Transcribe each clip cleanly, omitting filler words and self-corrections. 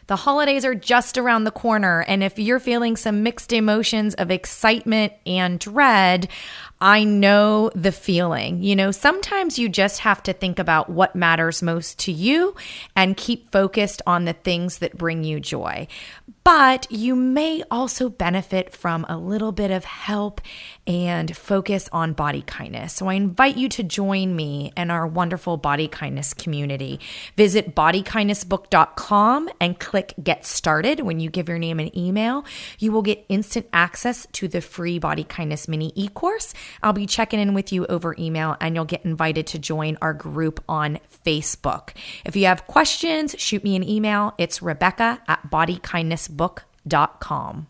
The holidays are just around the corner, and if you're feeling some mixed emotions of excitement and dread, I know the feeling. Sometimes you just have to think about what matters most to you and keep focused on the things that bring you joy. But you may also benefit from a little bit of help and focus on body kindness. So I invite you to join me in our wonderful body kindness community. Visit bodykindnessbook.com and click Get Started. When you give your name and email, you will get instant access to the free Body Kindness mini e-course. I'll be checking in with you over email, and you'll get invited to join our group on Facebook. If you have questions, shoot me an email. It's Rebecca@bodykindnessbook.com.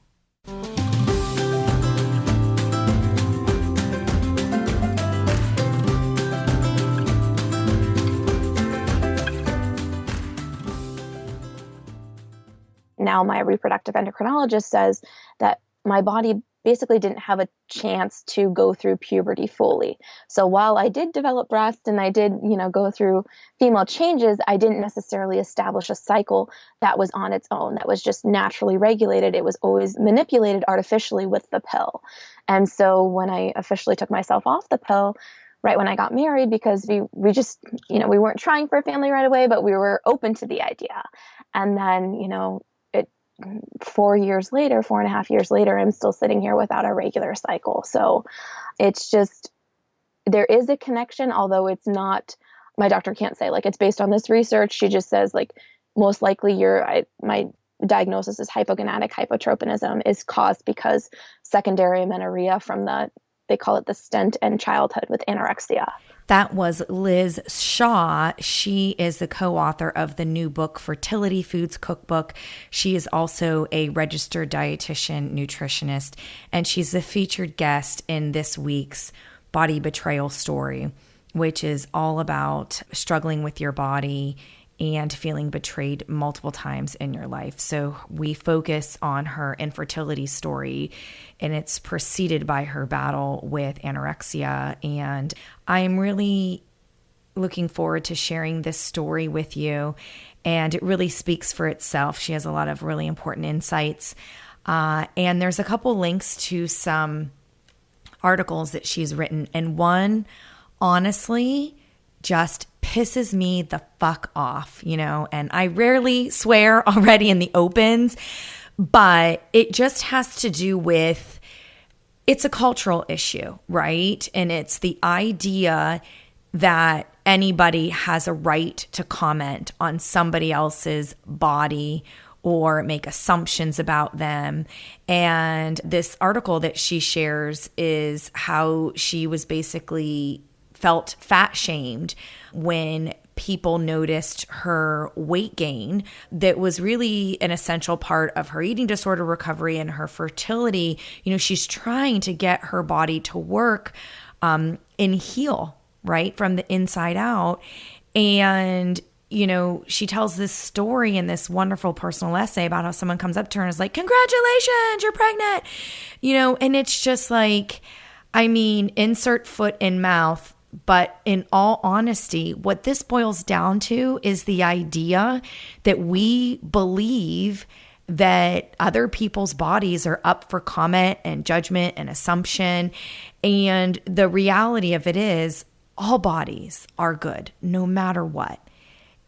Now my reproductive endocrinologist says that my body basically didn't have a chance to go through puberty fully. So while I did develop breast and I did, go through female changes, I didn't necessarily establish a cycle that was on its own, that was just naturally regulated. It was always manipulated artificially with the pill. And so when I officially took myself off the pill, right when I got married, because we just, we weren't trying for a family right away, but we were open to the idea. And then, 4.5 years later, I'm still sitting here without a regular cycle. So it's just, there is a connection, although it's not, my doctor can't say it's based on this research. She just says most likely my diagnosis is hypogonadic hypotropism is caused because secondary amenorrhea from they call it the stent in childhood with anorexia. That was Liz Shaw. She is the co-author of the new book, Fertility Foods Cookbook. She is also a registered dietitian, nutritionist, and she's the featured guest in this week's Body Betrayal Story, which is all about struggling with your body and feeling betrayed multiple times in your life. So we focus on her infertility story, and it's preceded by her battle with anorexia. And I'm really looking forward to sharing this story with you. And it really speaks for itself. She has a lot of really important insights. And there's a couple links to some articles that she's written. And one, honestly, just pisses me the fuck off, and I rarely swear already in the opens, but it just has to do with, it's a cultural issue, right? And it's the idea that anybody has a right to comment on somebody else's body or make assumptions about them. And this article that she shares is how she was basically felt fat shamed when people noticed her weight gain that was really an essential part of her eating disorder recovery and her fertility. She's trying to get her body to work and heal, right, from the inside out. And, she tells this story in this wonderful personal essay about how someone comes up to her and is like, congratulations, you're pregnant, and it's just insert foot in mouth. But in all honesty, what this boils down to is the idea that we believe that other people's bodies are up for comment and judgment and assumption. And the reality of it is all bodies are good, no matter what.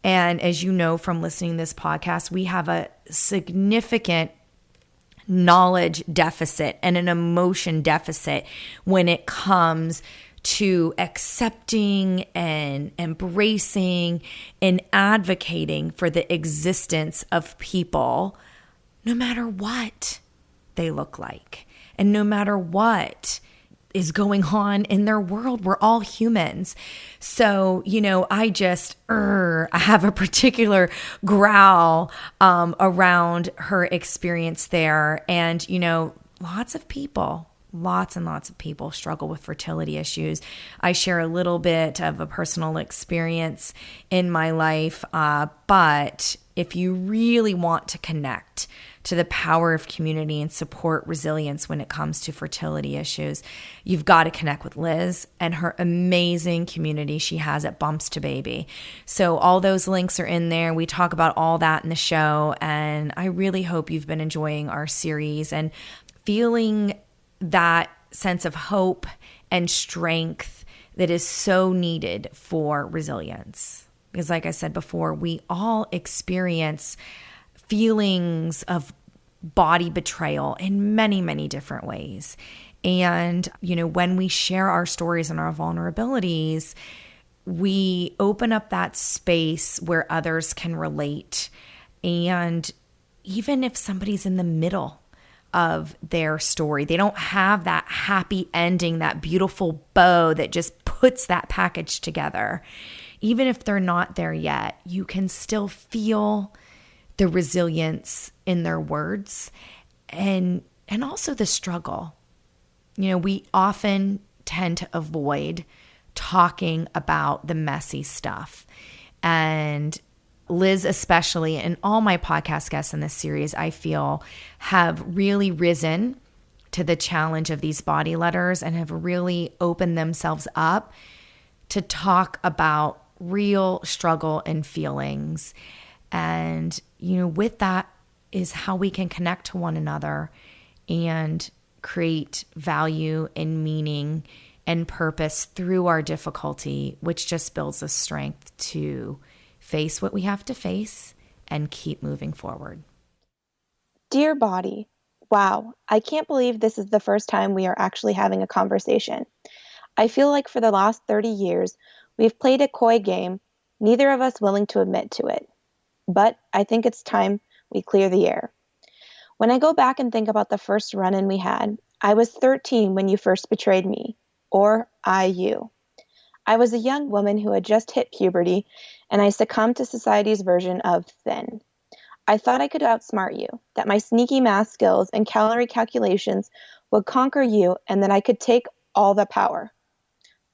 And as you know from listening to this podcast, we have a significant knowledge deficit and an emotion deficit when it comes to accepting and embracing and advocating for the existence of people, no matter what they look like, and no matter what is going on in their world. We're all humans. So, I have a particular growl around her experience there. And, lots of people lots and lots of people struggle with fertility issues. I share a little bit of a personal experience in my life, but if you really want to connect to the power of community and support resilience when it comes to fertility issues, you've got to connect with Liz and her amazing community she has at Bumps to Baby. So all those links are in there. We talk about all that in the show, and I really hope you've been enjoying our series and feeling that sense of hope and strength that is so needed for resilience. Because like I said before, we all experience feelings of body betrayal in many, many different ways. And, when we share our stories and our vulnerabilities, we open up that space where others can relate. And even if somebody's in the middle of their story, they don't have that happy ending, that beautiful bow that just puts that package together. Even if they're not there yet, you can still feel the resilience in their words and also the struggle. We often tend to avoid talking about the messy stuff. And Liz especially, and all my podcast guests in this series, I feel, have really risen to the challenge of these body letters and have really opened themselves up to talk about real struggle and feelings. And, with that is how we can connect to one another and create value and meaning and purpose through our difficulty, which just builds us strength to face what we have to face and keep moving forward. Dear body, wow, I can't believe this is the first time we are actually having a conversation. I feel like for the last 30 years, we've played a coy game, neither of us willing to admit to it. But I think it's time we clear the air. When I go back and think about the first run-in we had, I was 13 when you first betrayed me, or you. I was a young woman who had just hit puberty, and I succumbed to society's version of thin. I thought I could outsmart you, that my sneaky math skills and calorie calculations would conquer you, and that I could take all the power.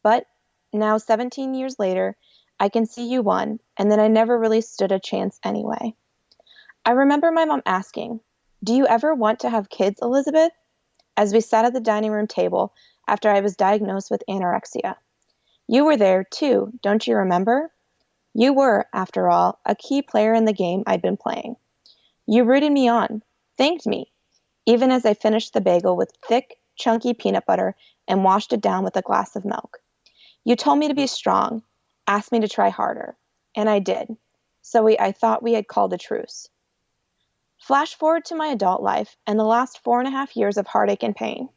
But now, 17 years later, I can see you won, and that I never really stood a chance anyway. I remember my mom asking, "Do you ever want to have kids, Elizabeth?" as we sat at the dining room table after I was diagnosed with anorexia. You were there too, don't you remember? You were, after all, a key player in the game I'd been playing. You rooted me on, thanked me, even as I finished the bagel with thick, chunky peanut butter and washed it down with a glass of milk. You told me to be strong, asked me to try harder, and I did. So I thought we had called a truce. Flash forward to my adult life and the last 4.5 years of heartache and pain.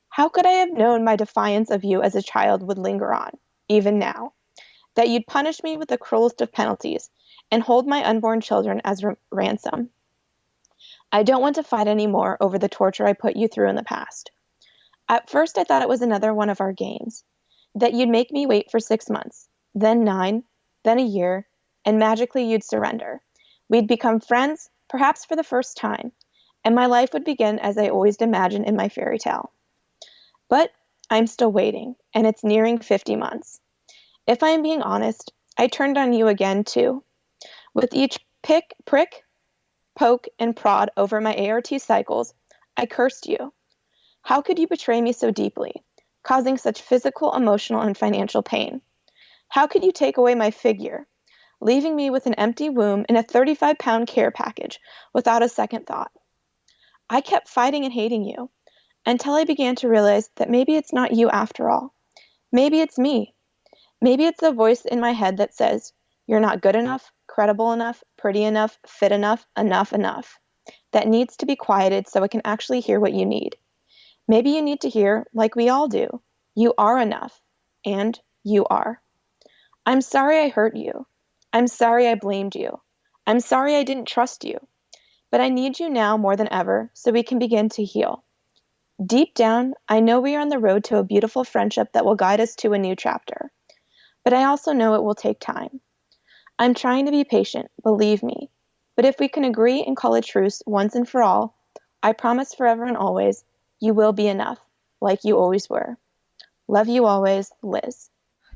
How could I have known my defiance of you as a child would linger on, even now? That you'd punish me with the cruelest of penalties and hold my unborn children as ransom. I don't want to fight anymore over the torture I put you through in the past. At first, I thought it was another one of our games, that you'd make me wait for 6 months, then 9, then a year, and magically you'd surrender. We'd become friends, perhaps for the first time, and my life would begin as I always imagined in my fairy tale. But I'm still waiting, and it's nearing 50 months. If I am being honest, I turned on you again too. With each prick, poke, and prod over my ART cycles, I cursed you. How could you betray me so deeply, causing such physical, emotional, and financial pain? How could you take away my figure, leaving me with an empty womb and a 35-pound care package without a second thought? I kept fighting and hating you until I began to realize that maybe it's not you after all. Maybe it's me. Maybe it's the voice in my head that says, "You're not good enough, credible enough, pretty enough, fit enough, enough," that needs to be quieted so it can actually hear what you need. Maybe you need to hear, like we all do, you are enough, and you are. I'm sorry I hurt you. I'm sorry I blamed you. I'm sorry I didn't trust you. But I need you now more than ever so we can begin to heal. Deep down, I know we are on the road to a beautiful friendship that will guide us to a new chapter. But I also know it will take time. I'm trying to be patient, believe me. But if we can agree and call a truce once and for all, I promise forever and always, you will be enough. like you always were. Love you always, Liz.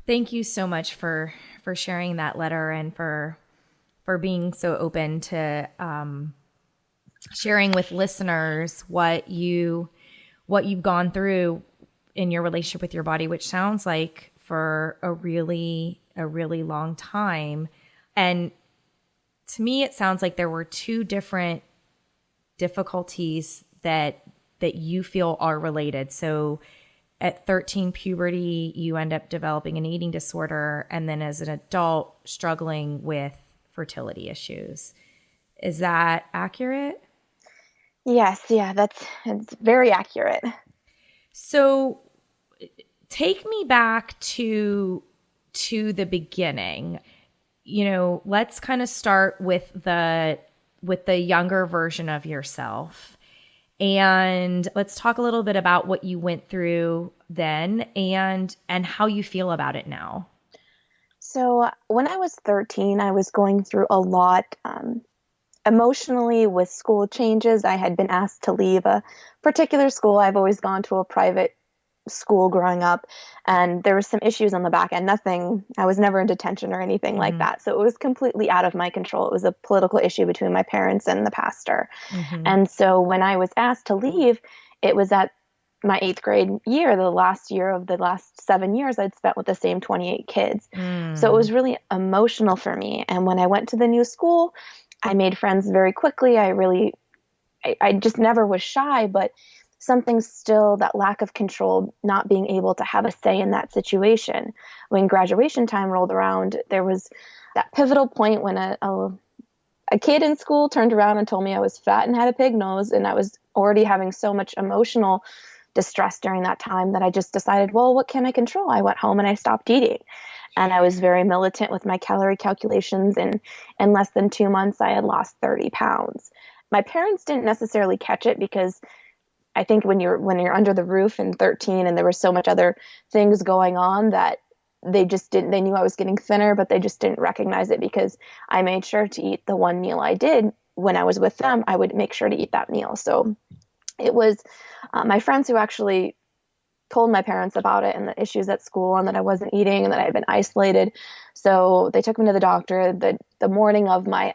Thank you so much for sharing that letter and for being so open to sharing with listeners what you've gone through in your relationship with your body, which sounds like for a really long time. And to me, it sounds like there were two different difficulties that you feel are related. So at 13, puberty, you end up developing an eating disorder, and then as an adult, struggling with fertility issues. Is that accurate? Yes, yeah, it's very accurate. So take me back to the beginning. Let's kind of start with the younger version of yourself. And let's talk a little bit about what you went through then and how you feel about it now. So when I was 13, I was going through a lot emotionally with school changes. I had been asked to leave a particular school. I've always gone to a private school growing up, and there was some issues on the back end. I was never in detention or anything like that. So it was completely out of my control. It was a political issue between my parents and the pastor. And so when I was asked to leave, it was at my 8th grade year, the last year of the last 7 years I'd spent with the same 28 kids. So it was really emotional for me. And when I went to the new school, I made friends very quickly. I just never was shy, but something still, that lack of control, not being able to have a say in that situation. When graduation time rolled around, there was that pivotal point when a kid in school turned around and told me I was fat and had a pig nose, and I was already having so much emotional distress during that time that I just decided, well, what can I control? I went home and I stopped eating. And I was very militant with my calorie calculations, and in less than 2 months, I had lost 30 pounds. My parents didn't necessarily catch it because I think when you're under the roof in 13 and there was so much other things going on that they knew I was getting thinner, but they just didn't recognize it because I made sure to eat the one meal I did when I was with them. I would make sure to eat that meal. So it was my friends who actually told my parents about it and the issues at school and that I wasn't eating and that I had been isolated. So they took me to the doctor the morning of my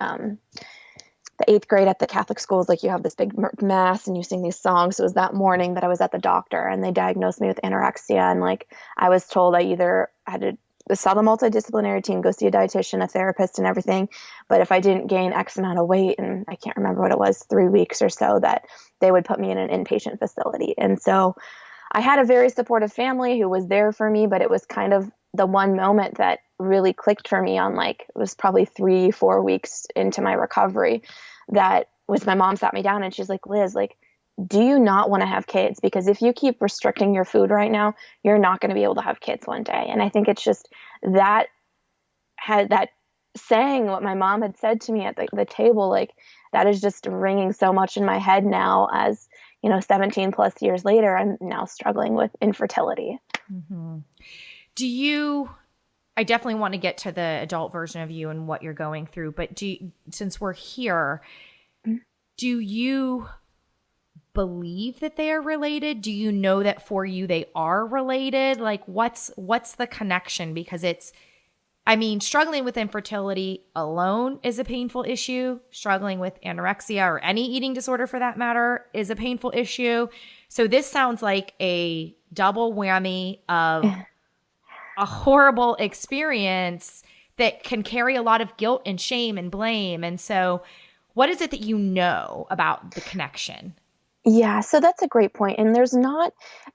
the 8th grade at the Catholic schools. Like, you have this big mass and you sing these songs. So it was that morning that I was at the doctor, and they diagnosed me with anorexia. And like, I was told I either had to saw the multidisciplinary team, go see a dietitian, a therapist, and everything. But if I didn't gain X amount of weight, and I can't remember what it was, 3 weeks or so, that they would put me in an inpatient facility. And so I had a very supportive family who was there for me, but it was kind of the one moment that really clicked for me on, like, it was probably 3-4 weeks into my recovery, that was my mom sat me down and she's like, Liz, like, do you not want to have kids? Because if you keep restricting your food right now, you're not going to be able to have kids one day. And I think it's just that saying what my mom had said to me at the table, like, that is just ringing so much in my head now as, 17 plus years later, I'm now struggling with infertility. Mm-hmm. I definitely want to get to the adult version of you and what you're going through, but since we're here, do you believe that they are related? Do you know that for you they are related? Like, what's the connection? Because struggling with infertility alone is a painful issue. Struggling with anorexia or any eating disorder for that matter is a painful issue. So this sounds like a double whammy of a horrible experience that can carry a lot of guilt and shame and blame. And so what is it that you know about the connection? Yeah, so that's a great point. And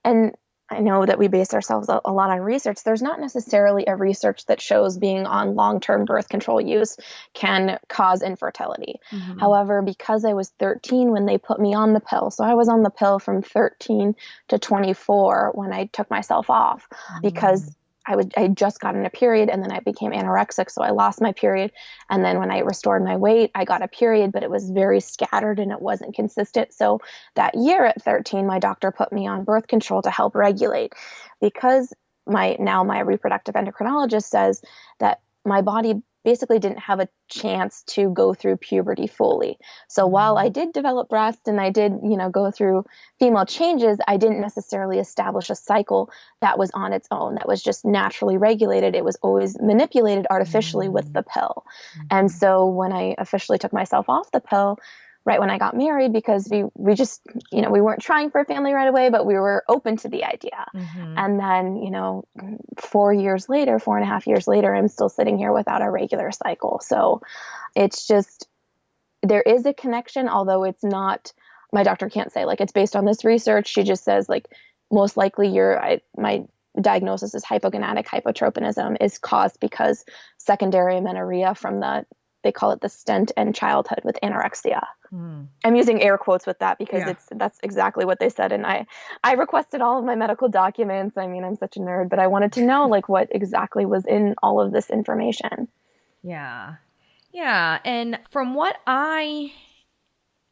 and I know that we base ourselves a lot on research. There's not necessarily a research that shows being on long-term birth control use can cause infertility. Mm-hmm. However, because I was 13 when they put me on the pill, so I was on the pill from 13 to 24 when I took myself off, because I had just gotten a period, and then I became anorexic, so I lost my period. And then when I restored my weight, I got a period, but it was very scattered and it wasn't consistent. So that year at 13, my doctor put me on birth control to help regulate, because my reproductive endocrinologist says that my body basically didn't have a chance to go through puberty fully. So while I did develop breast and I did, go through female changes, I didn't necessarily establish a cycle that was on its own, that was just naturally regulated. It was always manipulated artificially with the pill. And so when I officially took myself off the pill, right when I got married, because we just, we weren't trying for a family right away, but we were open to the idea. And then, 4.5 years later, I'm still sitting here without a regular cycle. So it's just, there is a connection, although it's not, my doctor can't say like it's based on this research. She just says like, most likely my diagnosis is hypogonadic hypotropism is caused because secondary amenorrhea from they call it the stent in childhood with anorexia. I'm using air quotes with that because that's exactly what they said. And I requested all of my medical documents. I mean, I'm such a nerd, but I wanted to know like what exactly was in all of this information. Yeah. Yeah. And from what I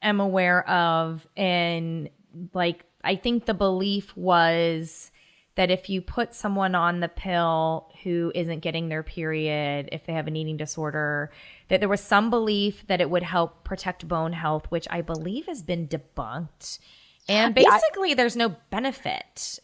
am aware of, and like, I think the belief was that if you put someone on the pill who isn't getting their period, if they have an eating disorder, that there was some belief that it would help protect bone health, which I believe has been debunked. And basically, there's no benefit.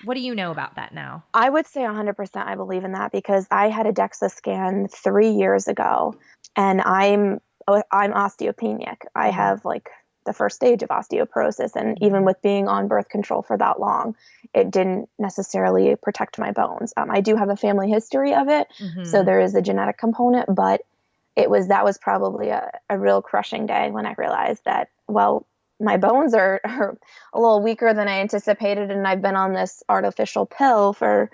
What do you know about that now? I would say 100% I believe in that because I had a DEXA scan 3 years ago, and I'm osteopenic. I have like the first stage of osteoporosis, and even with being on birth control for that long, it didn't necessarily protect my bones. I do have a family history of it, so there is a genetic component, but that was probably a real crushing day when I realized that, well, my bones are a little weaker than I anticipated, and I've been on this artificial pill for,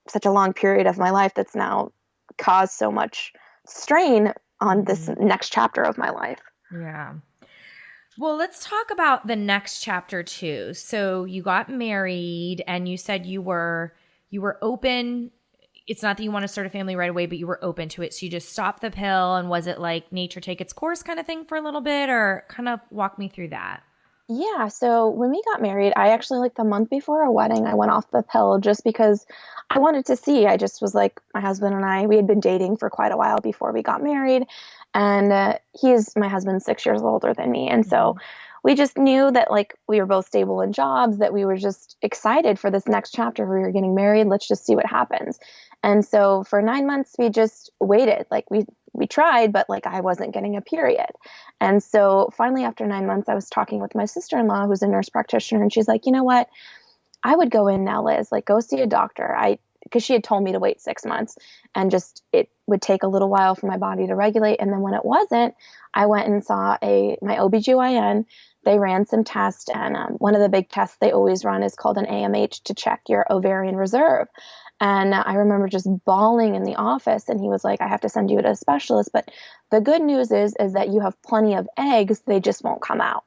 such a long period of my life that's now caused so much strain on this next chapter of my life. Yeah. Well, let's talk about the next chapter too. So you got married and you said you were open. It's not that you want to start a family right away, but you were open to it. So you just stopped the pill, and was it like nature take its course kind of thing for a little bit, or kind of walk me through that? Yeah. So when we got married, I actually like the month before our wedding, I went off the pill just because I wanted to see. I just was like, my husband and I, we had been dating for quite a while before we got married. And my husband's 6 years older than me. And so we just knew that like we were both stable in jobs, that we were just excited for this next chapter. We were getting married. Let's just see what happens. And so for 9 months, we just waited. Like we tried, but like I wasn't getting a period. And so finally, after 9 months, I was talking with my sister-in-law, who's a nurse practitioner, and she's like, you know what? I would go in now, Liz, like go see a doctor. Because she had told me to wait 6 months, and just it would take a little while for my body to regulate. And then when it wasn't, I went and saw my OBGYN. They ran some tests, and one of the big tests they always run is called an AMH to check your ovarian reserve. And I remember just bawling in the office, and he was like, I have to send you to a specialist. But the good news is that you have plenty of eggs. They just won't come out.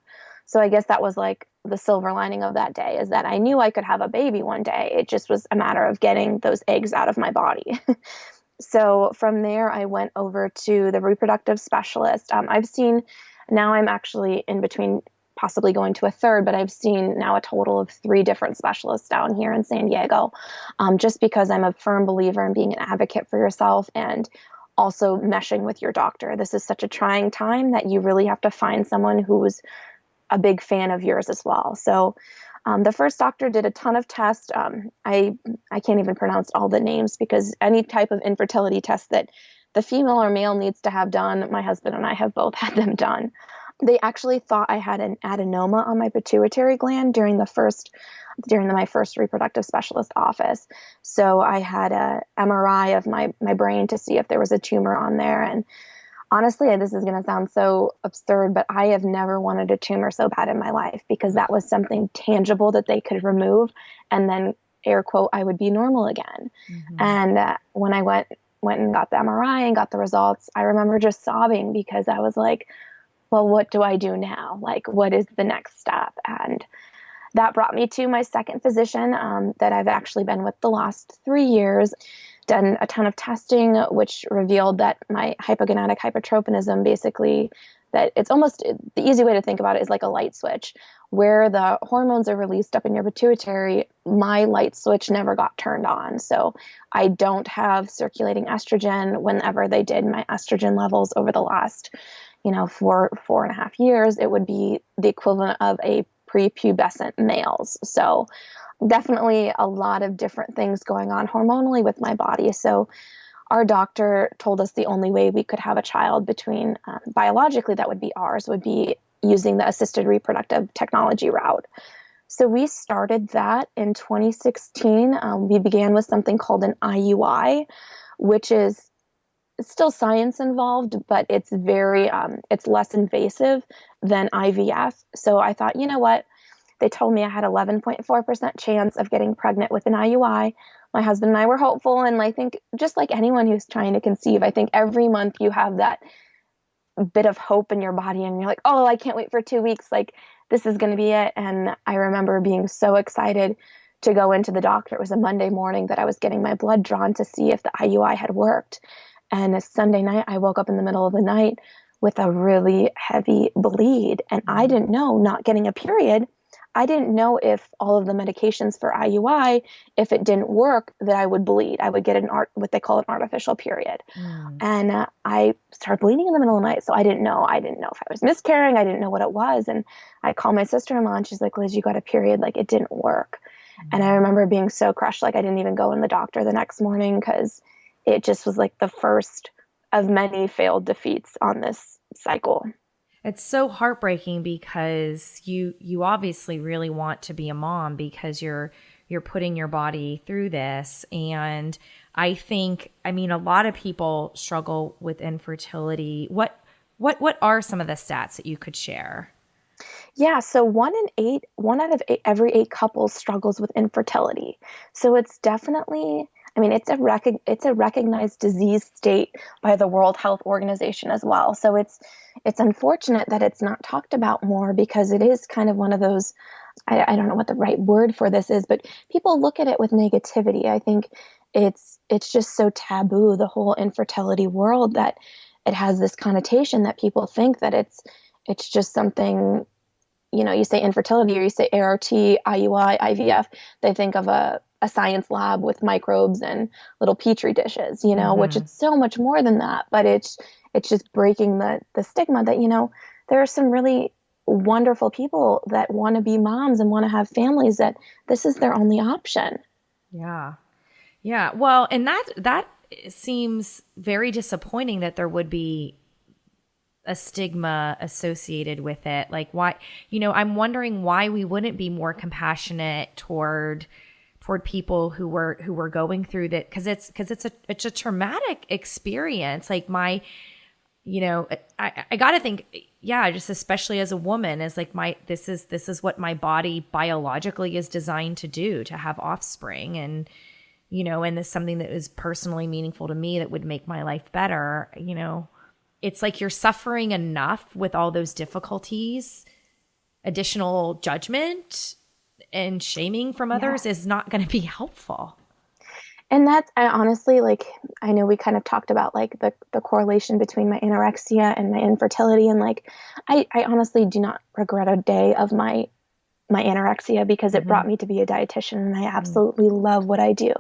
So I guess that was like the silver lining of that day, is that I knew I could have a baby one day. It just was a matter of getting those eggs out of my body. So from there, I went over to the reproductive specialist. Now I'm actually in between possibly going to a third, but I've seen now a total of 3 different specialists down here in San Diego, just because I'm a firm believer in being an advocate for yourself and also meshing with your doctor. This is such a trying time that you really have to find someone who's a big fan of yours as well. So the first doctor did a ton of tests. I can't even pronounce all the names, because any type of infertility test that the female or male needs to have done, my husband and I have both had them done. They actually thought I had an adenoma on my pituitary gland during my first reproductive specialist office. So I had a MRI of my brain to see if there was a tumor on there. And honestly, this is going to sound so absurd, but I have never wanted a tumor so bad in my life, because that was something tangible that they could remove, and then, air quote, I would be normal again. And when I went and got the MRI and got the results, I remember just sobbing, because I was like, well, what do I do now? Like, what is the next step? And that brought me to my second physician that I've actually been with the last 3 years. Done a ton of testing, which revealed that my hypogonadic hypertropism, basically that it's almost the easy way to think about it is like a light switch. Where the hormones are released up in your pituitary, my light switch never got turned on. So I don't have circulating estrogen. Whenever they did my estrogen levels over the last, 4.5 years, it would be the equivalent of a prepubescent males. So definitely a lot of different things going on hormonally with my body. So our doctor told us the only way we could have a child between biologically that would be ours would be using the assisted reproductive technology route. So we started that in 2016. We began with something called an IUI, which is still science involved, but it's it's less invasive than IVF. So I thought, you know what? They told me I had 11.4% chance of getting pregnant with an IUI. My husband and I were hopeful. And I think just like anyone who's trying to conceive, I think every month you have that bit of hope in your body and you're like, oh, I can't wait for 2 weeks. Like, this is going to be it. And I remember being so excited to go into the doctor. It was a Monday morning that I was getting my blood drawn to see if the IUI had worked. And a Sunday night, I woke up in the middle of the night with a really heavy bleed. And I didn't know, not getting a period, I didn't know if all of the medications for IUI, if it didn't work, that I would bleed. I would get what they call an artificial period. And I started bleeding in the middle of the night. So I didn't know. I didn't know if I was miscarrying. I didn't know what it was. And I called my sister-in-law and she's like, Liz, you got a period. Like, it didn't work. And I remember being so crushed. Like, I didn't even go in the doctor the next morning because it just was like the first of many failed defeats on this cycle. It's so heartbreaking because you obviously really want to be a mom because you're putting your body through this. And I think, I mean, a lot of people struggle with infertility. What are some of the stats that you could share? Yeah, so one out of every 8 couples struggles with infertility. So it's definitely, I mean, it's a recognized disease state by the World Health Organization as well. So it's unfortunate that it's not talked about more because it is kind of one of those, I don't know what the right word for this is, but people look at it with negativity. I think it's just so taboo, the whole infertility world, that it has this connotation that people think that it's just something, you say infertility or you say ART, IUI, IVF, they think of a science lab with microbes and little petri dishes, which it's so much more than that. But it's just breaking the stigma that, there are some really wonderful people that want to be moms and want to have families that this is their only option. Yeah. Yeah. Well, and that seems very disappointing that there would be a stigma associated with it. Like, why, I'm wondering why we wouldn't be more compassionate toward people who were going through that. Cause it's a traumatic experience. Like I gotta think, yeah, just especially as a woman, is like this is what my body biologically is designed to do, to have offspring. And, and this is something that is personally meaningful to me that would make my life better. It's like you're suffering enough with all those difficulties. Additional judgment and shaming from others is not going to be helpful. And I honestly, like, I know we kind of talked about like the correlation between my anorexia and my infertility. And like, I honestly do not regret a day of my anorexia because it brought me to be a dietitian, and I absolutely love what I do.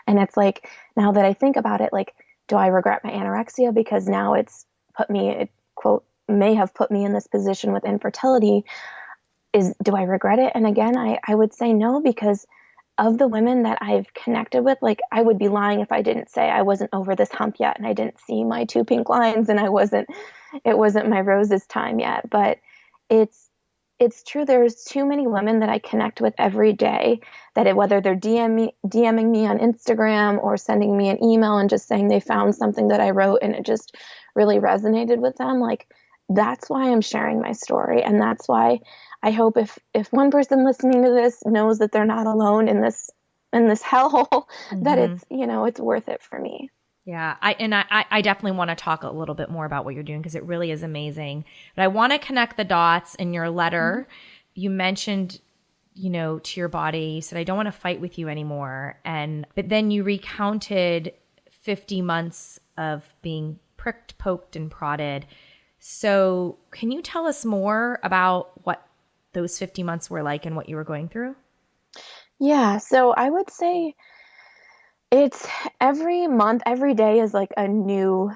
And it's like, now that I think about it, like, do I regret my anorexia because now it quote, may have put me in this position with infertility? Do I regret it? And again, I would say no, because of the women that I've connected with, like, I would be lying if I didn't say I wasn't over this hump yet and I didn't see my 2 pink lines and it wasn't my roses time yet. But it's true. There's too many women that I connect with every day that whether they're DMing me on Instagram or sending me an email and just saying they found something that I wrote and it just really resonated with them. Like, that's why I'm sharing my story. And that's why I hope if one person listening to this knows that they're not alone in this hellhole, that it's worth it for me. Yeah. I definitely want to talk a little bit more about what you're doing because it really is amazing. But I want to connect the dots. In your letter, you mentioned, to your body, you said, I don't want to fight with you anymore. But then you recounted 50 months of being pricked, poked, and prodded. So, can you tell us more about what those 50 months were like and what you were going through? Yeah, so I would say it's every month, every day is like a new,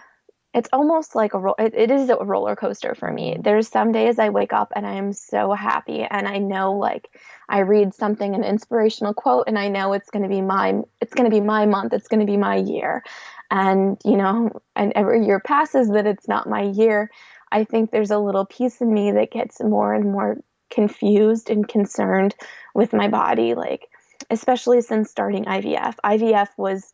it's almost like it is a roller coaster for me. Mm-hmm. There's some days I wake up and I am so happy and I know like I read something, an inspirational quote, and I know it's going to be my month, it's going to be my year. And, and every year passes that it's not my year. I think there's a little piece in me that gets more and more confused and concerned with my body, like especially since starting IVF. IVF was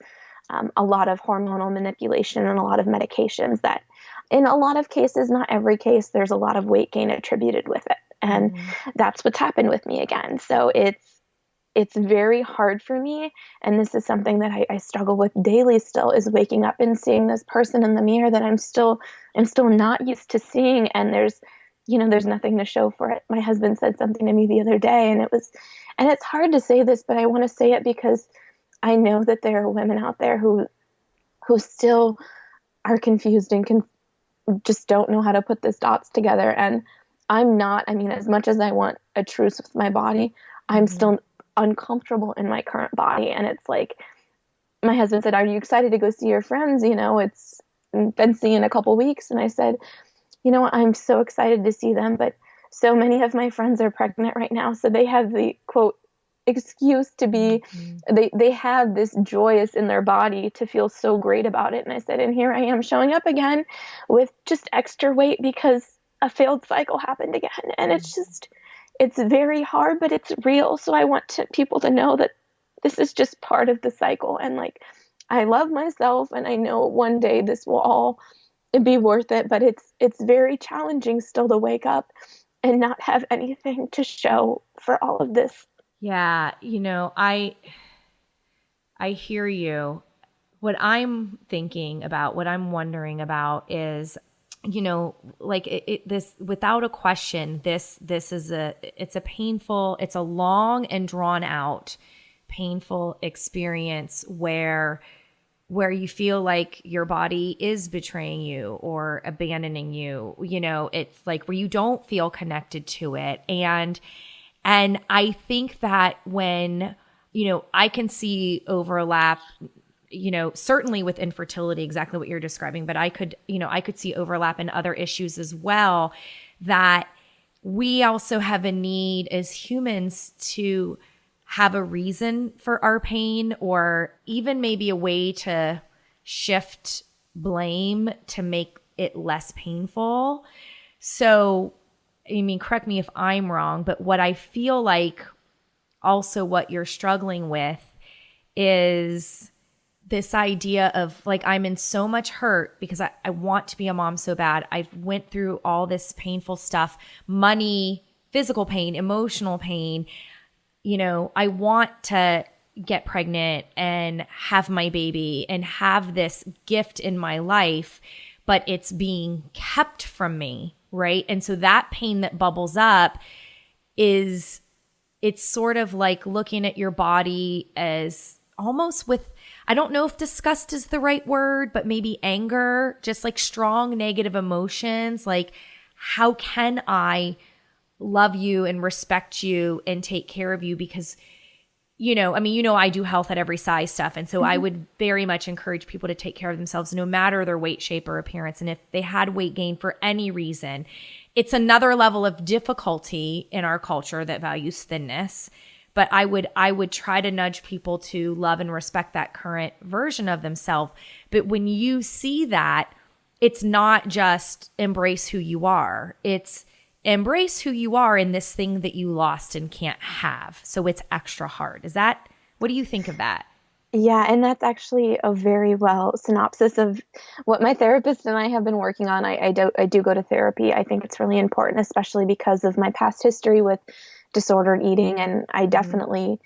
a lot of hormonal manipulation and a lot of medications that, in a lot of cases, not every case, there's a lot of weight gain attributed with it. And Mm-hmm. that's what's happened with me again. So it's very hard for me. And this is something that I struggle with daily still, is waking up and seeing this person in the mirror that I'm still not used to seeing. And there's nothing to show for it. My husband said something to me the other day, and it's hard to say this, but I want to say it because I know that there are women out there who still are confused and just don't know how to put the dots together. And I'm not, I mean, as much as I want a truce with my body, I'm Mm-hmm. still uncomfortable in my current body. And it's like, my husband said, "Are you excited to go see your friends? It's been seeing in a couple weeks." And I said, I'm so excited to see them, but so many of my friends are pregnant right now. So they have the quote excuse to be, Mm-hmm. they have this joyous in their body to feel so great about it. And I said, and here I am showing up again with just extra weight because a failed cycle happened again. And it's very hard, but it's real. So I want people to know that this is just part of the cycle. And like, I love myself and I know one day this will all be worth it, but it's very challenging still to wake up and not have anything to show for all of this. Yeah, I hear you. What I'm thinking about, what I'm wondering about is, like this, without a question, this is it's a painful, it's a long and drawn out painful experience where you feel like your body is betraying you or abandoning you. It's like where you don't feel connected to it. And I think that when, I can see overlap, certainly with infertility, exactly what you're describing, but I could see overlap in other issues as well, that we also have a need as humans to have a reason for our pain, or even maybe a way to shift blame to make it less painful. So, I mean, correct me if I'm wrong, but what I feel like also what you're struggling with is this idea of like, I'm in so much hurt because I want to be a mom so bad. I've went through all this painful stuff, money, physical pain, emotional pain. I want to get pregnant and have my baby and have this gift in my life, but it's being kept from me, right? And so that pain that bubbles up is, it's sort of like looking at your body as almost with, I don't know if disgust is the right word, but maybe anger, just like strong negative emotions. Like, how can I love you and respect you and take care of you? Because, I do health at every size stuff. And so I would very much encourage people to take care of themselves no matter their weight, shape, or appearance. And if they had weight gain for any reason, it's another level of difficulty in our culture that values thinness. But I would try to nudge people to love and respect that current version of themselves. But when you see that, it's not just embrace who you are. It's embrace who you are in this thing that you lost and can't have. So it's extra hard. What do you think of that? Yeah, and that's actually a very well synopsis of what my therapist and I have been working on. I do go to therapy. I think it's really important, especially because of my past history with disordered eating, and I Mm-hmm. definitely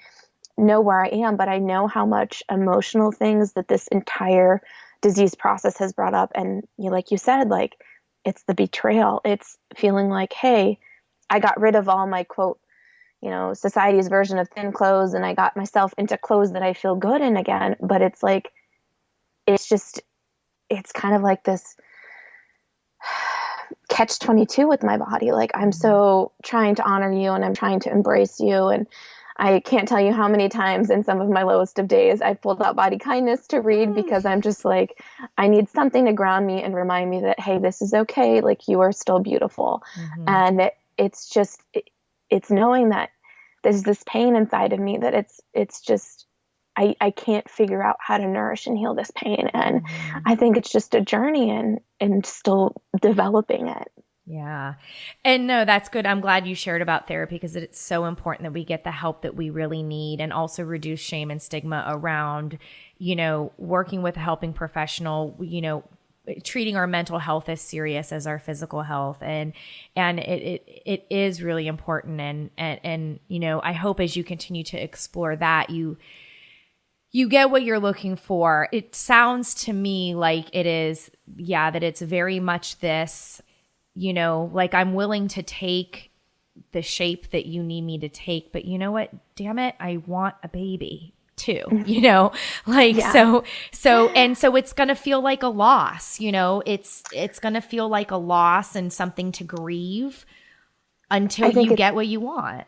know where I am, but I know how much emotional things that this entire disease process has brought up. And like you said, like it's the betrayal. It's feeling like, hey, I got rid of all my quote, society's version of thin clothes, and I got myself into clothes that I feel good in again. But it's like, it's just, it's kind of like this catch 22 with my body. Like, I'm so trying to honor you and I'm trying to embrace you. And I can't tell you how many times in some of my lowest of days I pulled out Body Kindness to read because I'm just like, I need something to ground me and remind me that, hey, this is okay. Like, you are still beautiful. And it's just, it's knowing that there's this pain inside of me that it's just, I can't figure out how to nourish and heal this pain. And I think it's just a journey and still developing it. Yeah. And no, that's good. I'm glad you shared about therapy because it's so important that we get the help that we really need and also reduce shame and stigma around, working with a helping professional, treating our mental health as serious as our physical health. And it is really important. And I hope as you continue to explore that, you get what you're looking for. It sounds to me like it is, that it's very much this, like I'm willing to take the shape that you need me to take, but you know what? Damn it, I want a baby too, so it's going to feel like a loss, it's going to feel like a loss and something to grieve until you get what you want.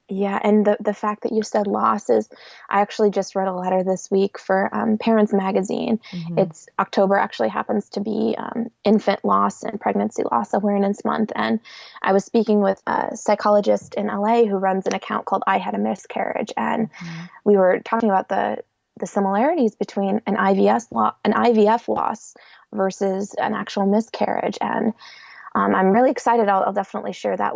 Yeah, and the fact that you said loss is, I actually just read a letter this week for Parents Magazine. It's October actually happens to be Infant Loss and Pregnancy Loss Awareness Month, and I was speaking with a psychologist in LA who runs an account called I Had a Miscarriage, and we were talking about the similarities between an IVF loss versus an actual miscarriage, and I'm really excited. I'll definitely share that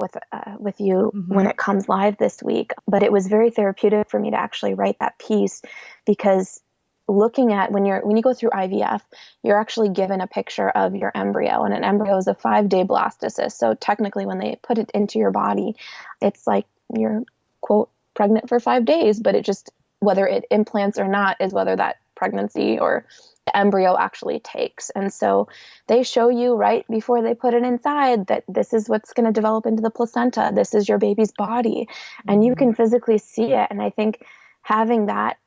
with you when it comes live this week. But it was very therapeutic for me to actually write that piece because looking at when you go through IVF, you're actually given a picture of your embryo, and an embryo is a 5-day blastocyst. So technically, when they put it into your body, it's like you're quote pregnant for 5 days. But it just whether it implants or not is whether that pregnancy or the embryo actually takes. And so they show you right before they put it inside that this is what's going to develop into the placenta. This is your baby's body. And you can physically see it. And I think having that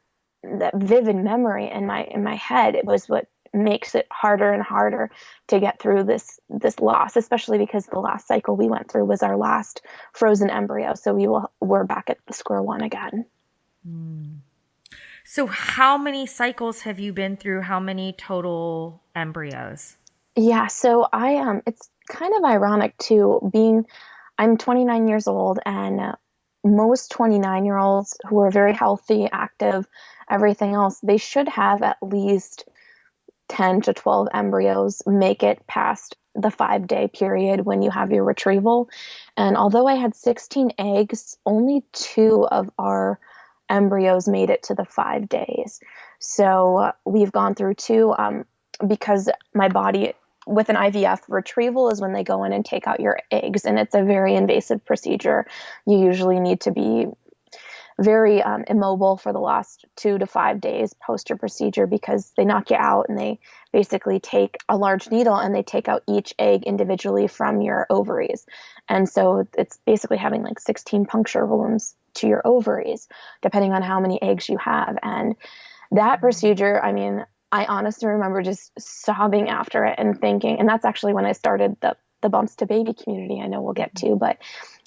vivid memory in my head, it was what makes it harder and harder to get through this loss, especially because the last cycle we went through was our last frozen embryo. So we're back at square one again. So how many cycles have you been through? How many total embryos? Yeah, so it's kind of ironic too, I'm 29 years old, and most 29-year-olds who are very healthy, active, everything else, they should have at least 10 to 12 embryos make it past the 5-day period when you have your retrieval. And although I had 16 eggs, only 2 of our embryos made it to the 5 days. So we've gone through 2 because my body, with an IVF, retrieval is when they go in and take out your eggs, and it's a very invasive procedure. You usually need to be very immobile for the last 2 to 5 days post your procedure because they knock you out and they basically take a large needle and they take out each egg individually from your ovaries. And so it's basically having like 16 puncture wounds to your ovaries, depending on how many eggs you have. And that procedure, I mean, I honestly remember just sobbing after it and thinking, and that's actually when I started the Bumps to Baby community, I know we'll get to, but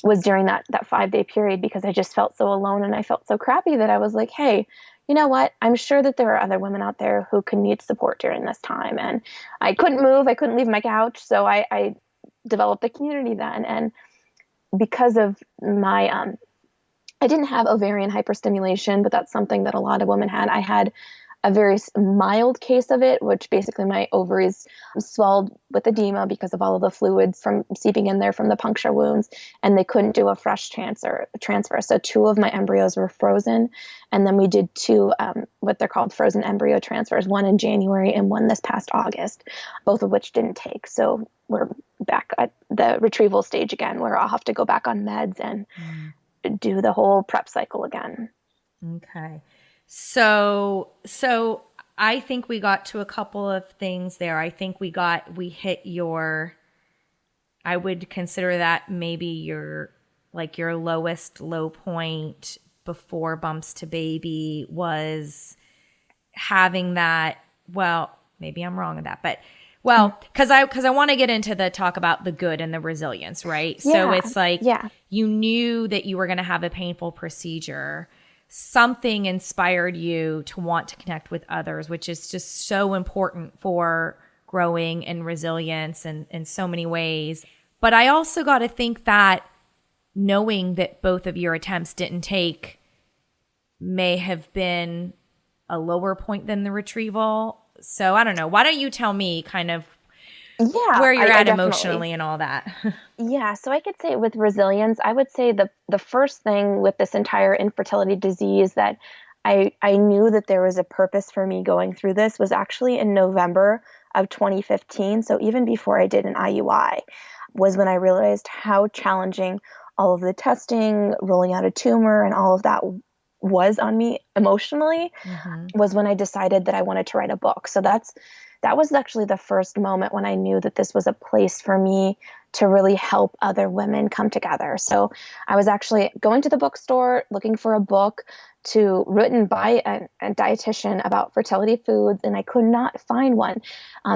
was during that 5-day period because I just felt so alone and I felt so crappy that I was like, hey, you know what? I'm sure that there are other women out there who can need support during this time. And I couldn't move. I couldn't leave my couch. So I developed a community then. And because of my, I didn't have ovarian hyperstimulation, but that's something that a lot of women had. I had a very mild case of it, which basically my ovaries swelled with edema because of all of the fluids from seeping in there from the puncture wounds, and they couldn't do a fresh transfer. So 2 of my embryos were frozen, and then we did 2 what they're called frozen embryo transfers, 1 in January and 1 this past August, both of which didn't take. So we're back at the retrieval stage again, where I'll have to go back on meds and do the whole prep cycle again. Okay. So I think we got to a couple of things there. I think we hit I would consider that maybe your lowest low point before Bumps to Baby was having that, well, maybe I'm wrong with that, but Well, because I want to get into the talk about the good and the resilience, right? So it's like you knew that you were going to have a painful procedure. Something inspired you to want to connect with others, which is just so important for growing and resilience and in so many ways. But I also got to think that knowing that both of your attempts didn't take may have been a lower point than the retrieval. So I don't know. Why don't you tell me kind of where you're at emotionally and all that? So I could say with resilience, I would say the first thing with this entire infertility disease that I knew that there was a purpose for me going through this was actually in November of 2015. So even before I did an IUI was when I realized how challenging all of the testing, ruling out a tumor, and all of that was on me emotionally, was when I decided that I wanted to write a book. So that was actually the first moment when I knew that this was a place for me to really help other women come together. So I was actually going to the bookstore looking for a book written by a dietitian about fertility foods, and I could not find one.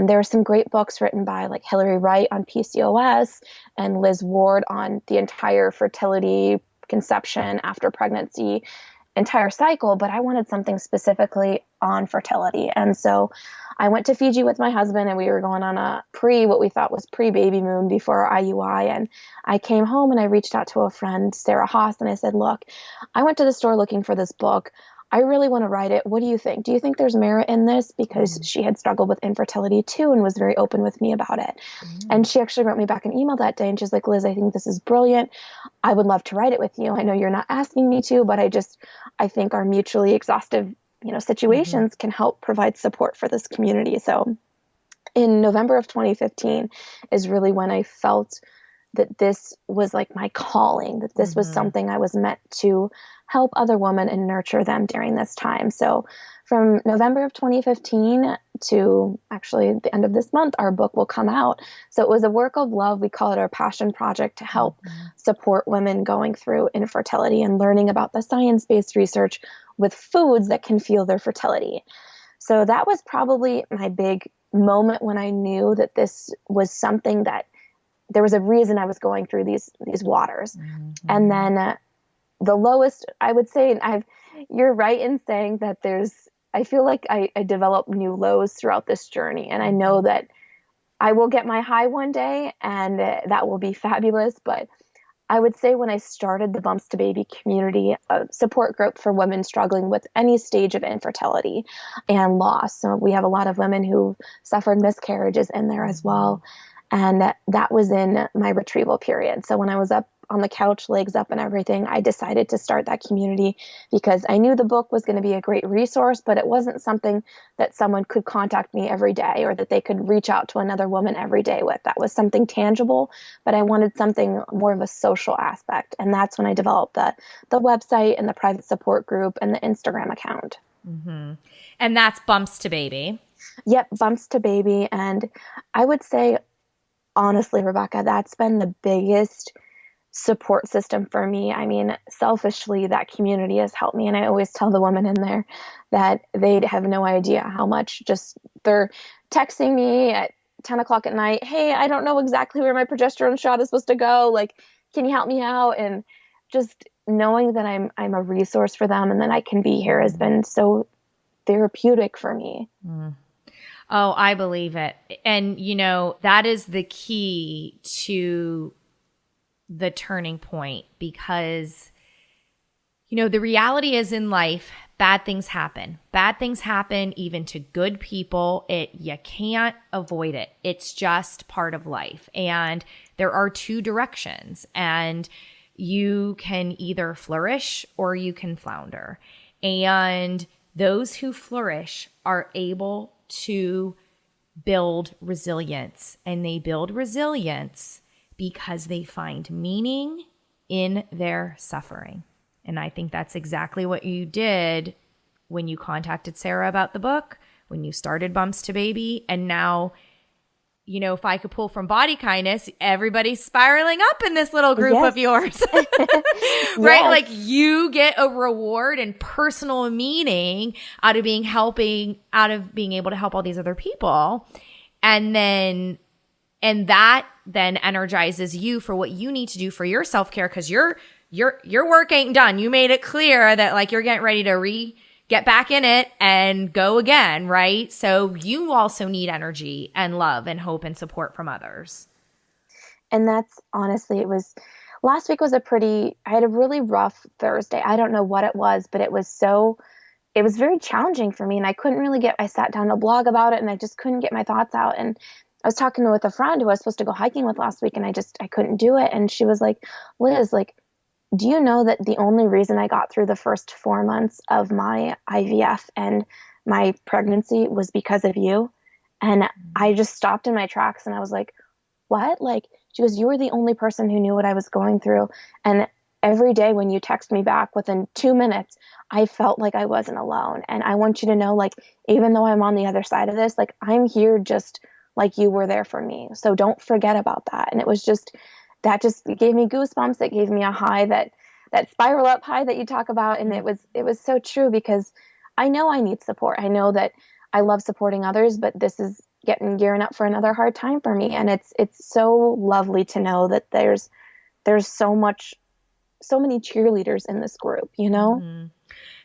There were some great books written by like Hillary Wright on PCOS and Liz Ward on the entire fertility, conception, after pregnancy, entire cycle, but I wanted something specifically on fertility. And so I went to Fiji with my husband, and we were going on what we thought was pre-baby moon before our IUI. And I came home and I reached out to a friend, Sarah Haas, and I said, look, I went to the store looking for this book. I really want to write it. What do you think? Do you think there's merit in this? Because she had struggled with infertility too and was very open with me about it. And she actually wrote me back an email that day, and she's like, Liz, I think this is brilliant. I would love to write it with you. I know you're not asking me to, but I think our mutually exhaustive, situations can help provide support for this community. So in November of 2015 is really when I felt that this was like my calling, that this was something I was meant to help other women and nurture them during this time. So from November of 2015 to actually the end of this month, our book will come out. So it was a work of love. We call it our passion project to help support women going through infertility and learning about the science-based research with foods that can fuel their fertility. So that was probably my big moment when I knew that this was something that there was a reason I was going through these waters. And then the lowest, I would say, and you're right in saying that I feel like I develop new lows throughout this journey. And I know that I will get my high one day, and that will be fabulous. But I would say when I started the Bumps to Baby community, a support group for women struggling with any stage of infertility and loss. So we have a lot of women who suffered miscarriages in there as well. And that was in my retrieval period. So when I was up on the couch, legs up and everything, I decided to start that community because I knew the book was going to be a great resource, but it wasn't something that someone could contact me every day or that they could reach out to another woman every day with. That was something tangible, but I wanted something more of a social aspect. And that's when I developed the website and the private support group and the Instagram account. And that's Bumps to Baby. Yep, Bumps to Baby. And I would say, honestly, Rebecca, that's been the biggest support system for me. I mean, selfishly, that community has helped me. And I always tell the women in there that they have no idea how much they're texting me at 10 o'clock at night. Hey, I don't know exactly where my progesterone shot is supposed to go. Like, can you help me out? And just knowing that I'm a resource for them and that I can be here has been so therapeutic for me. Oh, I believe it. And, that is the key to the turning point because, the reality is in life, bad things happen. Bad things happen even to good people. You can't avoid it. It's just part of life. And there are two directions. And you can either flourish or you can flounder. And those who flourish are able to build resilience, and they build resilience because they find meaning in their suffering. And I think that's exactly what you did when you contacted Sarah about the book, when you started Bumps to Baby, and now, if I could pull from Body Kindness, everybody's spiraling up in this little group of yours, right? Like you get a reward and personal meaning out of being able to help all these other people. And that then energizes you for what you need to do for your self-care, because your work ain't done. You made it clear that like you're getting ready to get back in it and go again, right? So you also need energy and love and hope and support from others. And that's honestly, last week was I had a really rough Thursday. I don't know what it was, but it was very challenging for me, and I sat down to blog about it and I just couldn't get my thoughts out. And I was talking with a friend who I was supposed to go hiking with last week, and I couldn't do it. And she was like, Liz, like, do you know that the only reason I got through the first 4 months of my IVF and my pregnancy was because of you? And I just stopped in my tracks and I was like, what? Like, she goes, you were the only person who knew what I was going through. And every day when you text me back within 2 minutes, I felt like I wasn't alone. And I want you to know, like, even though I'm on the other side of this, like, I'm here just like you were there for me. So don't forget about that. And that just gave me goosebumps. It gave me a high, that spiral up high that you talk about. And it was so true, because I know I need support. I know that I love supporting others, but this is gearing up for another hard time for me. And it's so lovely to know that there's so many cheerleaders in this group, you know? Mm-hmm.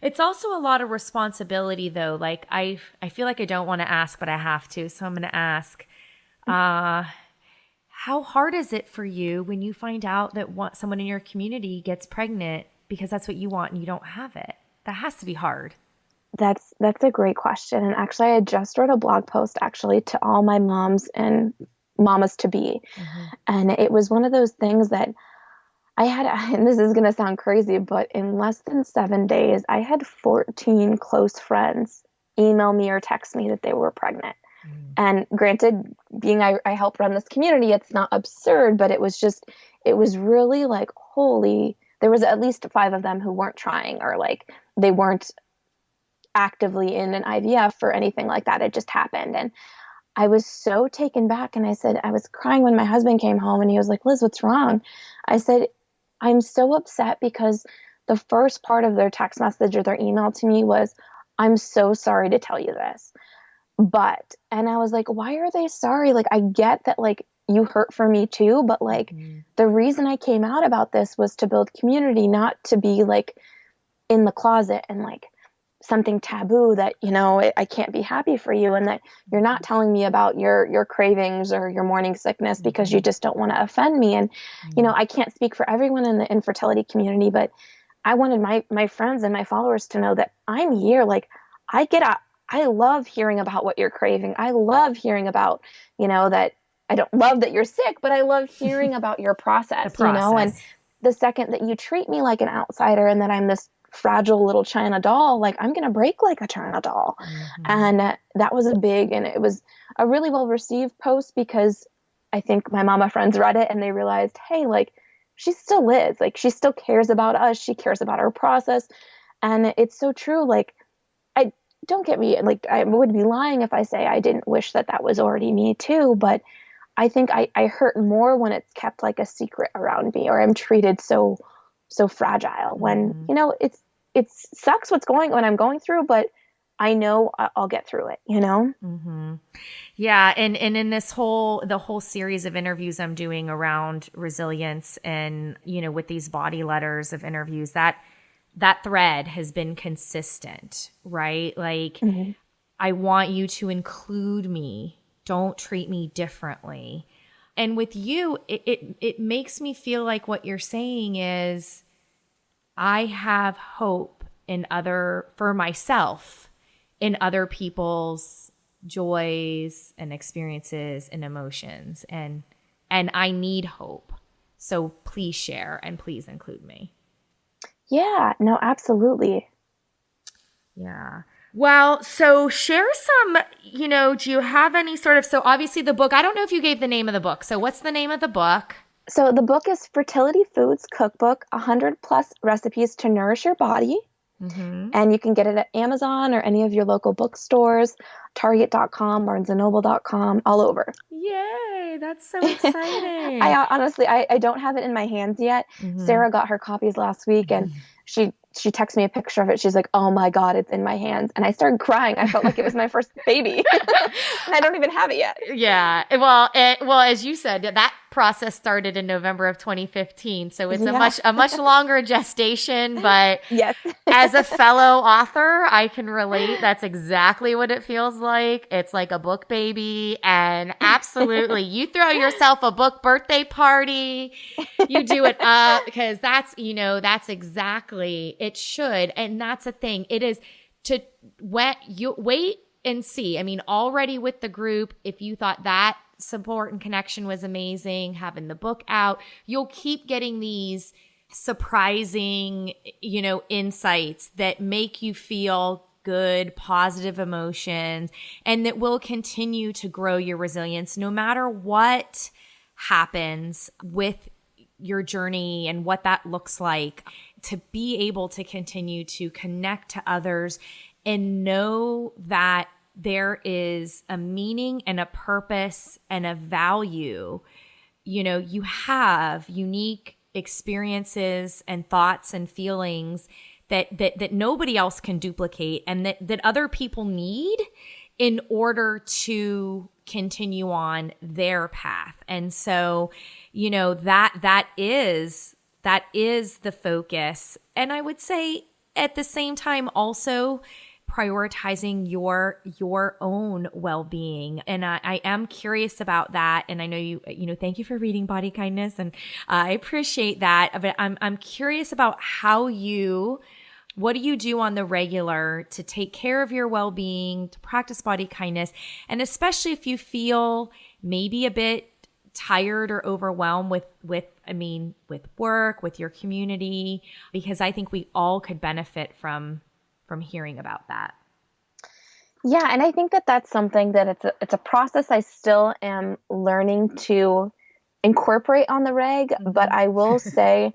It's also a lot of responsibility, though. Like I feel like I don't want to ask, but I have to. So I'm going to ask, how hard is it for you when you find out that someone in your community gets pregnant because that's what you want and you don't have it? That has to be hard. That's a great question. And actually, I just wrote a blog post actually to all my moms and mamas to be. Mm-hmm. And it was one of those things that I had, and this is going to sound crazy, but in less than 7 days, I had 14 close friends email me or text me that they were pregnant. Mm. And granted, I help run this community, it's not absurd, but it was really like, holy, there was at least 5 of them who weren't trying, or like they weren't actively in an IVF or anything like that. It just happened. And I was so taken back. And I was crying when my husband came home and he was like, Liz, what's wrong? I said, I'm so upset because the first part of their text message or their email to me was, I'm so sorry to tell you this. And I was like, why are they sorry? Like, I get that, like, you hurt for me too, but like, the reason I came out about this was to build community, not to be like in the closet and like something taboo that, you know, I can't be happy for you, and that you're not telling me about your cravings or your morning sickness because you just don't want to offend me. And, you know, I can't speak for everyone in the infertility community, but I wanted my friends and my followers to know that I'm here. Like, I love hearing about what you're craving. I love hearing about, you know, that I don't love that you're sick, but I love hearing about your process, you know, and the second that you treat me like an outsider and that I'm this fragile little China doll, like, I'm going to break like a China doll. Mm-hmm. And that was and it was a really well received post, because I think my mama friends read it and they realized, hey, like, she still lives, like, she still cares about us. She cares about our process. And it's so true. Like, don't get me, like, I would be lying if I say I didn't wish that was already me too. But I think I hurt more when it's kept like a secret around me, or I'm treated so fragile, when, you know, it sucks when I'm going through, but I know I'll get through it, you know? Mm-hmm. Yeah. And in the whole series of interviews I'm doing around resilience, and, you know, with these body letters of interviews, that thread has been consistent, right? Like, mm-hmm. I want you to include me. Don't treat me differently. And with you, it makes me feel like what you're saying is, I have hope for myself in other people's joys and experiences and emotions. And I need hope. So please share and please include me. Yeah, no, absolutely. Yeah. Well, so share some, you know, do you have any sort of, so obviously the book, I don't know if you gave the name of the book. So what's the name of the book? So the book is Fertility Foods Cookbook, 100 plus recipes to nourish your body. Mm-hmm. And you can get it at Amazon or any of your local bookstores, Target.com, BarnesandNoble.com, all over. Yay, that's so exciting. I honestly, I don't have it in my hands yet. Mm-hmm. Sarah got her copies last week, and she she texted me a picture of it. She's like, "Oh my God, it's in my hands." And I started crying. I felt like it was my first baby. And I don't even have it yet. Yeah. Well, as you said, that process started in November of 2015. So it's a much longer gestation, but yes. As a fellow author, I can relate. That's exactly what it feels like. It's like a book baby. And absolutely, you throw yourself a book birthday party. You do it up because that's exactly, it should. And that's the thing. It is to wait and see. I mean, already with the group, if you thought that support and connection was amazing, having the book out, you'll keep getting these surprising, insights that make you feel good, positive emotions, and that will continue to grow your resilience no matter what happens with your journey and what that looks like, to be able to continue to connect to others and know that there is a meaning and a purpose and a value. You have unique experiences and thoughts and feelings that nobody else can duplicate, and that other people need in order to continue on their path. And so, that is the focus. And I would say at the same time also prioritizing your own well-being. And I am curious about that. And I know thank you for reading Body Kindness, and I appreciate that. But I'm curious about what do you do on the regular to take care of your well-being, to practice body kindness, and especially if you feel maybe a bit tired or overwhelmed with work, with your community, because I think we all could benefit from hearing about that. Yeah, and I think that that's something that it's a process I still am learning to incorporate on the reg, but I will say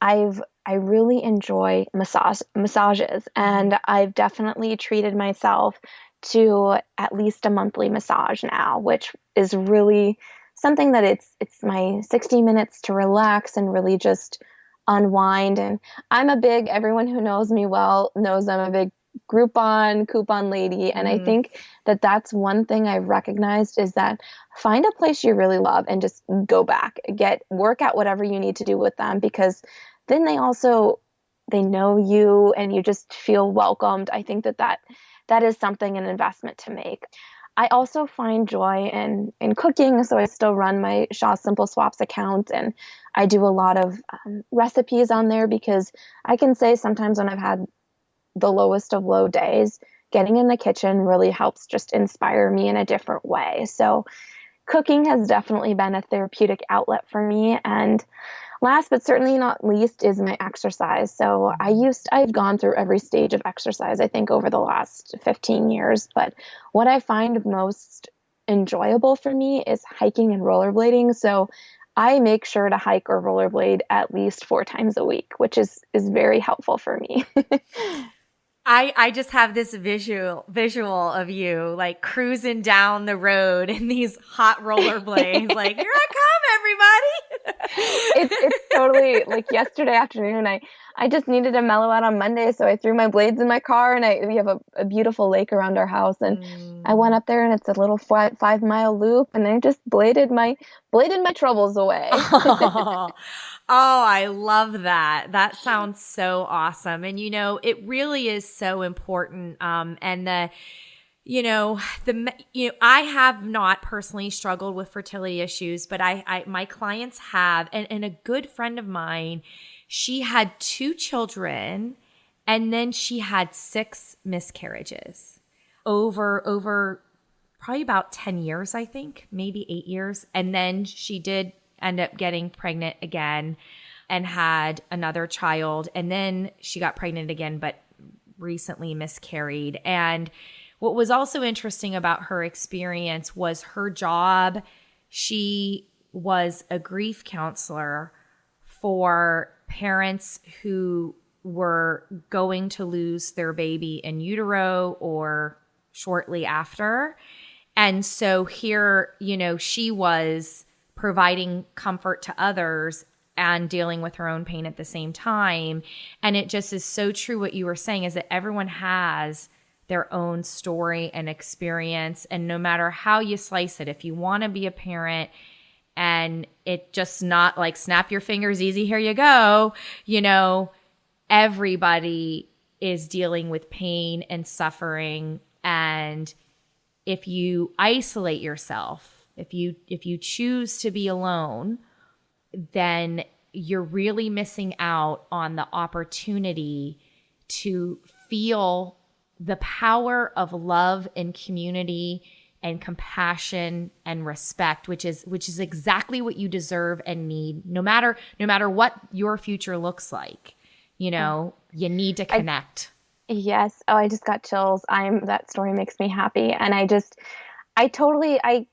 I really enjoy massages, and I've definitely treated myself to at least a monthly massage now, which is really something that it's my 60 minutes to relax and really just unwind. And everyone who knows me well knows I'm a big coupon lady. And I think that that's one thing I've recognized is that find a place you really love and just go back, work out whatever you need to do with them, because then they know you and you just feel welcomed. I think that is something, an investment to make. I also find joy in cooking, so I still run my Shaw Simple Swaps account, and I do a lot of recipes on there, because I can say sometimes when I've had the lowest of low days, getting in the kitchen really helps just inspire me in a different way. So cooking has definitely been a therapeutic outlet for me. And last but certainly not least is my exercise. So I've gone through every stage of exercise, I think, over the last 15 years. But what I find most enjoyable for me is hiking and rollerblading. So I make sure to hike or rollerblade at least 4 times a week, which is very helpful for me. I just have this visual of you like cruising down the road in these hot rollerblades, like, here I come, everybody. It's totally like yesterday afternoon. I just needed to mellow out on Monday, so I threw my blades in my car, and we have a beautiful lake around our house, and I went up there, and it's a little 5-mile loop, and I just bladed my troubles away. Oh, I love that. That sounds so awesome. And, it really is so important. And I have not personally struggled with fertility issues, but my clients have, and a good friend of mine, she had 2 children, and then she had 6 miscarriages over probably about 10 years, I think, maybe 8 years. And then she did end up getting pregnant again and had another child. And then she got pregnant again, but recently miscarried. And what was also interesting about her experience was her job. She was a grief counselor for parents who were going to lose their baby in utero or shortly after. And so here, she was providing comfort to others and dealing with her own pain at the same time. And it just is so true what you were saying, is that everyone has their own story and experience. And no matter how you slice it, if you want to be a parent and it just not like snap your fingers, easy, here you go, everybody is dealing with pain and suffering. And if you isolate yourself, if you choose to be alone, then you're really missing out on the opportunity to feel the power of love and community and compassion and respect, which is exactly what you deserve and need, no matter what your future looks like. You need to connect. Yes. Oh, I just got chills. That story makes me happy. And I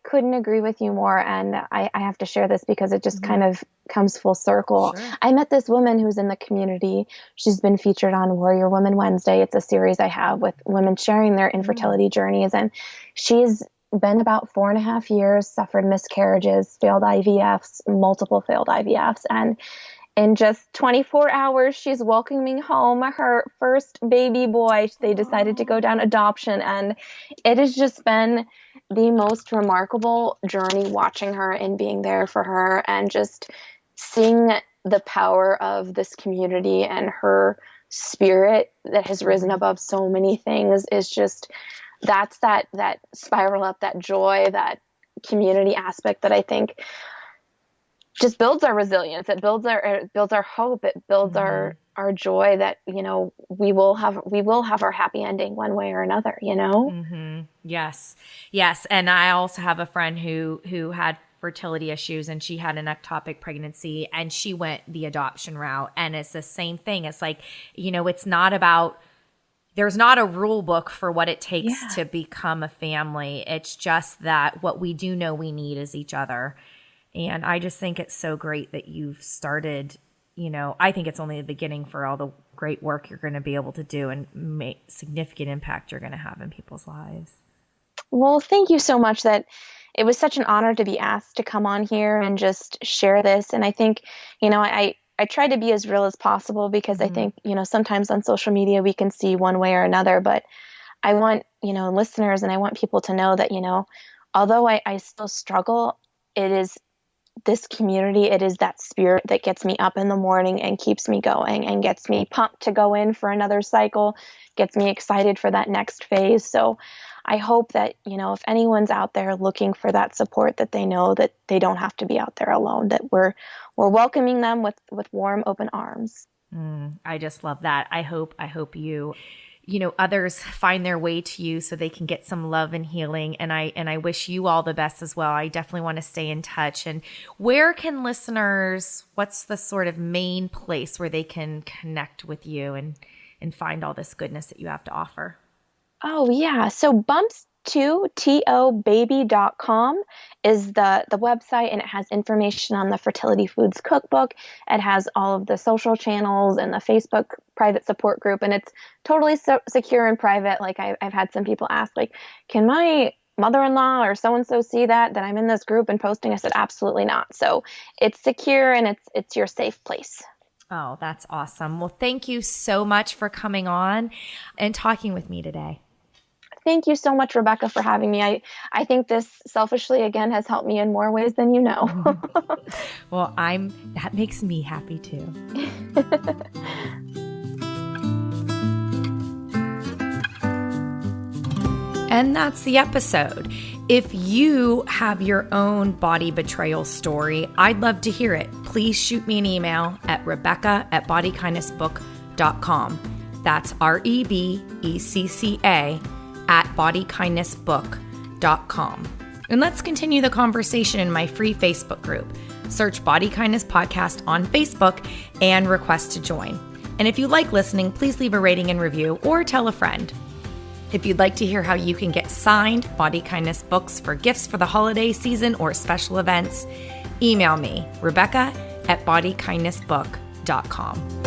couldn't agree with you more. And I have to share this because it just kind of comes full circle. Sure. I met this woman who's in the community. She's been featured on Warrior Woman Wednesday. It's a series I have with women sharing their infertility journeys. And she's been about 4.5 years, suffered miscarriages, failed IVFs, multiple failed IVFs. And in just 24 hours, she's welcoming home her first baby boy. They decided to go down adoption. And it has just been the most remarkable journey watching her and being there for her and just seeing the power of this community and her spirit that has risen above so many things is just, that's that spiral up, that joy, that community aspect that I think just builds our resilience. It builds our hope. It builds our joy that, we will have our happy ending one way or another, Mm-hmm. Yes. Yes. And I also have a friend who had fertility issues, and she had an ectopic pregnancy, and she went the adoption route. And it's the same thing. It's like, it's not about, there's not a rule book for what it takes to become a family. It's just that what we do know we need is each other. And I just think it's so great that you've started, I think it's only the beginning for all the great work you're going to be able to do and make significant impact you're going to have in people's lives. Well, thank you so much. That it was such an honor to be asked to come on here and just share this. And I think, I try to be as real as possible because I think, sometimes on social media we can see one way or another, but I want, listeners, and I want people to know that, although I still struggle, it is this community, it is that spirit that gets me up in the morning and keeps me going and gets me pumped to go in for another cycle, gets me excited for that next phase. So I hope that, if anyone's out there looking for that support, that they know that they don't have to be out there alone, that we're welcoming them with warm, open arms. I just love that. I hope others find their way to you so they can get some love and healing. And I wish you all the best as well. I definitely want to stay in touch. And where can listeners, what's the sort of main place where they can connect with you and find all this goodness that you have to offer? Oh, yeah. So bumps2tobaby.com is the website, and it has information on the Fertility Foods Cookbook. It has all of the social channels and the Facebook private support group, and it's totally secure and private. Like I've had some people ask, like, can my mother-in-law or so-and-so see that I'm in this group and posting? I said, absolutely not. So it's secure and it's your safe place. Oh, that's awesome. Well, thank you so much for coming on and talking with me today. Thank you so much, Rebecca, for having me. I think this selfishly, again, has helped me in more ways than you know. Well, that makes me happy too. And that's the episode. If you have your own body betrayal story, I'd love to hear it. Please shoot me an email at rebecca@bodykindnessbook.com. That's REBECCA @bodykindnessbook.com. And let's continue the conversation in my free Facebook group. Search Body Kindness Podcast on Facebook and request to join. And if you like listening, please leave a rating and review or tell a friend. If you'd like to hear how you can get signed Body Kindness books for gifts for the holiday season or special events, email me, Rebecca@bodykindnessbook.com.